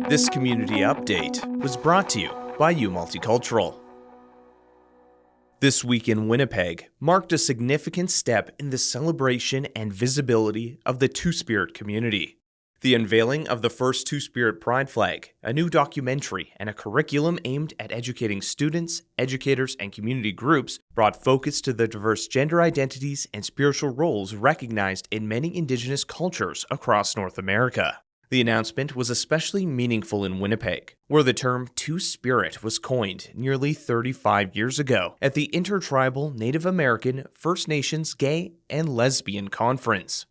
This community update was brought to you by U Multicultural. This week in Winnipeg marked a significant step in the celebration and visibility of the Two-Spirit community. The unveiling of the first Two-Spirit Pride flag, a new documentary, and a curriculum aimed at educating students, educators, and community groups brought focus to the diverse gender identities and spiritual roles recognized in many Indigenous cultures across North America. The announcement was especially meaningful in Winnipeg, where the term Two-Spirit was coined nearly 35 years ago at the Intertribal Native American First Nations Gay and Lesbian Conference.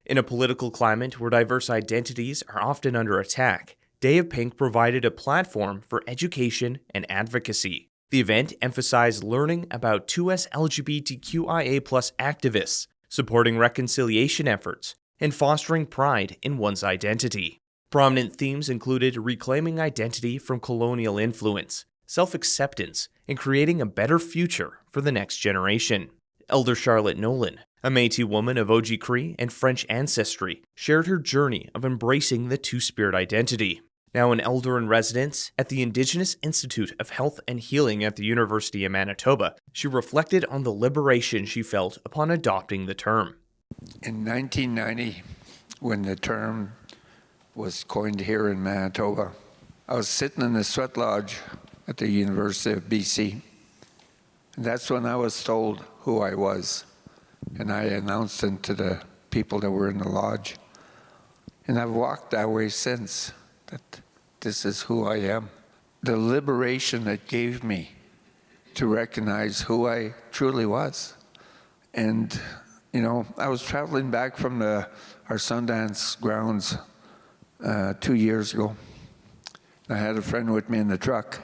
In a political climate where diverse identities are often under attack, Day of Pink provided a platform for education and advocacy. The event emphasized learning about 2S LGBTQIA+ activists, supporting reconciliation efforts, and fostering pride in one's identity. Prominent themes included reclaiming identity from colonial influence, self-acceptance, and creating a better future for the next generation. Elder Charlotte Nolan, a Métis woman of Oji-Cree and French ancestry, shared her journey of embracing the Two-Spirit identity. Now an elder in residence at the Indigenous Institute of Health and Healing at the University of Manitoba, she reflected on the liberation she felt upon adopting the term. In 1990, when the term was coined here in Manitoba, I was sitting in the sweat lodge at the University of BC. And that's when I was told who I was. And I announced it to the people that were in the lodge. And I've walked that way since, that this is who I am. The liberation it gave me to recognize who I truly was. And you know, I was traveling back from our Sundance grounds 2 years ago. I had a friend with me in the truck.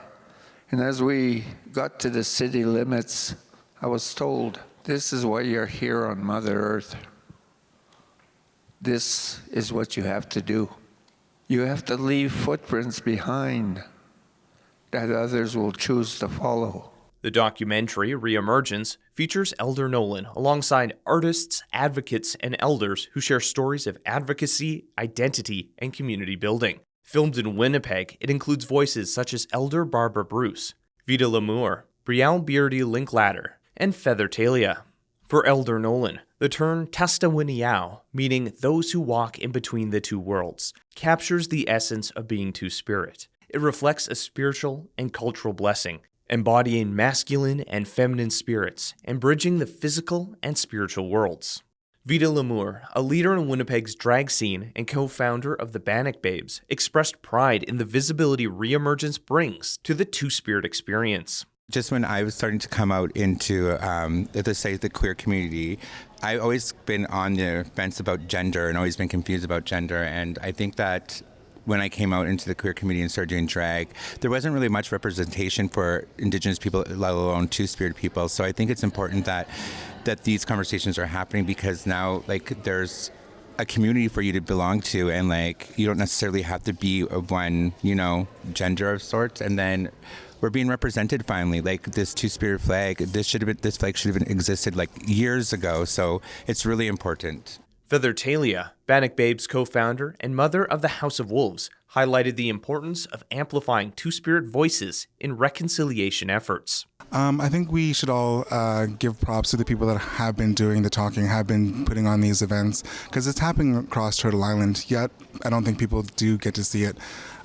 And as we got to the city limits, I was told, this is why you're here on Mother Earth. This is what you have to do. You have to leave footprints behind that others will choose to follow. The documentary, Reemergence, features Elder Nolan alongside artists, advocates, and elders who share stories of advocacy, identity, and community building. Filmed in Winnipeg, it includes voices such as Elder Barbara Bruce, Vida Lamour, Brielle Beardy Linklater, and Feather Talia. For Elder Nolan, the term Tastawiniao, meaning those who walk in between the two worlds, captures the essence of being Two-Spirit. It reflects a spiritual and cultural blessing, embodying masculine and feminine spirits and bridging the physical and spiritual worlds. Vida Lamour, a leader in Winnipeg's drag scene and co-founder of the Bannock Babes, expressed pride in the visibility Reemergence brings to the Two-Spirit experience. Just when I was starting to come out into, let's say, the queer community, I've always been on the fence about gender and always been confused about gender. And I think that when I came out into the queer community and started doing drag, there wasn't really much representation for Indigenous people, let alone Two-Spirit people. So I think it's important that these conversations are happening, because now, like, there's a community for you to belong to, and like, you don't necessarily have to be of one, gender of sorts. And then we're being represented finally. Like this Two-Spirit flag, this flag should have existed like years ago. So it's really important. Feather Talia, Bannock Babes co-founder and mother of the House of Wolves, highlighted the importance of amplifying Two-Spirit voices in reconciliation efforts. I think we should all give props to the people that have been doing the talking, have been putting on these events, because it's happening across Turtle Island, yet I don't think people do get to see it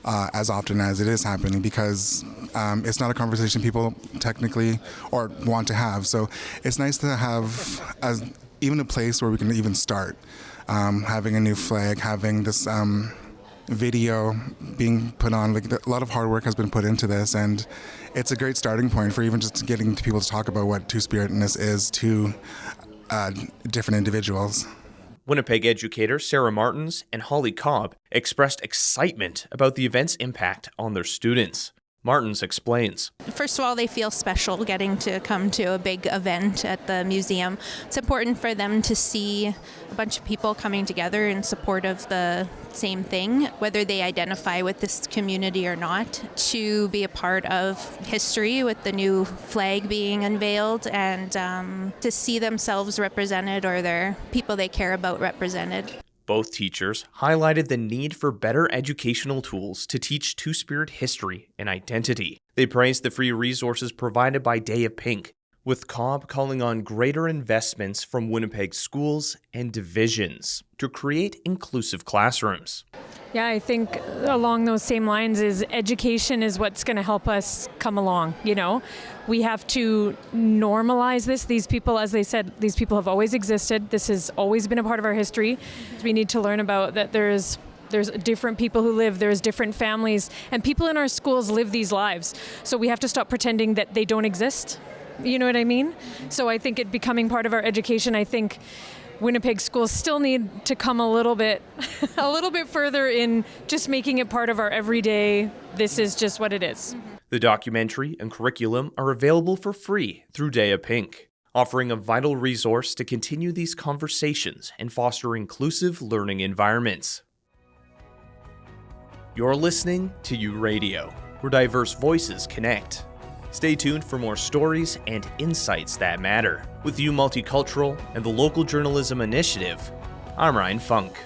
as often as it is happening, because it's not a conversation people technically or want to have. So it's nice to have even a place where we can even start. Having a new flag, having this video being put on, like a lot of hard work has been put into this, and it's a great starting point for even just getting people to talk about what Two-Spiritness is to different individuals. Winnipeg educator Sarah Martins and Holly Cobb expressed excitement about the event's impact on their students. Martins explains. First of all, they feel special getting to come to a big event at the museum. It's important for them to see a bunch of people coming together in support of the same thing, whether they identify with this community or not, to be a part of history with the new flag being unveiled, and to see themselves represented or their people they care about represented. Both teachers highlighted the need for better educational tools to teach Two-Spirit history and identity. They praised the free resources provided by Day of Pink, with Cobb calling on greater investments from Winnipeg schools and divisions to create inclusive classrooms. Yeah, I think along those same lines is education is what's going to help us come along. We have to normalize this. These people, as they said, these people have always existed. This has always been a part of our history. We need to learn about that there's different people who live, there's different families, and people in our schools live these lives. So we have to stop pretending that they don't exist. You know what I mean? So I think it becoming part of our education, I think Winnipeg schools still need to come a little bit further in just making it part of our everyday, this is just what it is. The documentary and curriculum are available for free through Day of Pink, offering a vital resource to continue these conversations and foster inclusive learning environments. You're listening to U Radio, where diverse voices connect. Stay tuned for more stories and insights that matter. With U Multicultural and the Local Journalism Initiative, I'm Ryan Funk.